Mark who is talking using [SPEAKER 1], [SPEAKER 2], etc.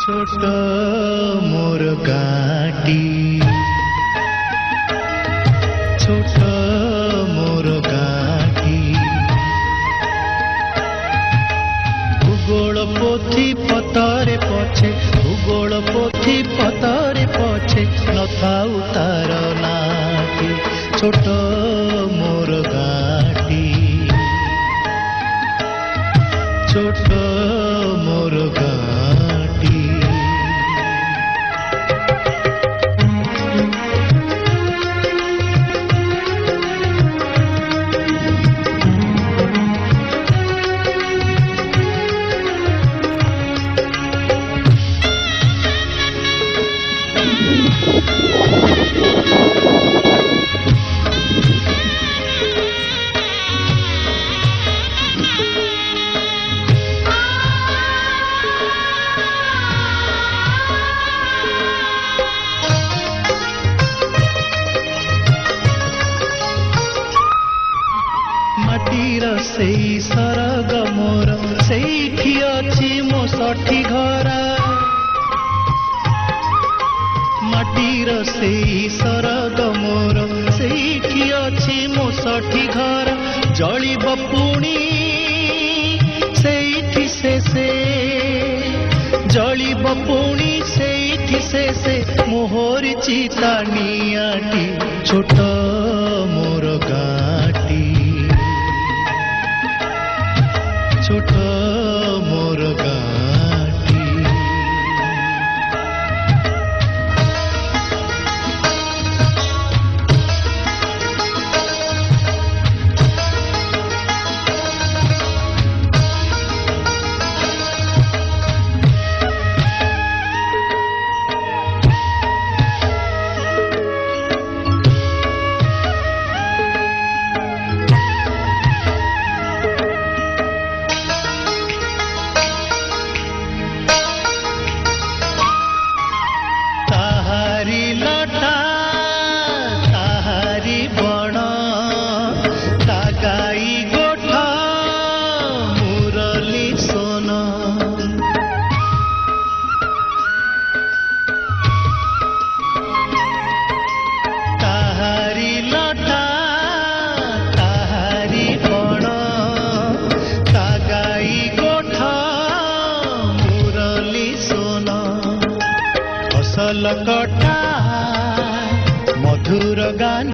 [SPEAKER 1] छोट मोर गाटी छोट मोर गाटी भूगोल पोथी पतरे पछे भूगोल पोथी पतरे पछे नथाउ तार नाटी छोट मोर गाटी छोट मोर गाटी माटीर सेई सरग मोर सेठी अछि मो षठी घरा माटीर सेई सरग मोर सेठी अछि मो षठी घरा जलिब पुणी सेठी से जलिब पुणी सेठी से मोहर चिता नियाटी छोट मोर गाटी छोट मोर गाटी फसल कटा मधुर गान।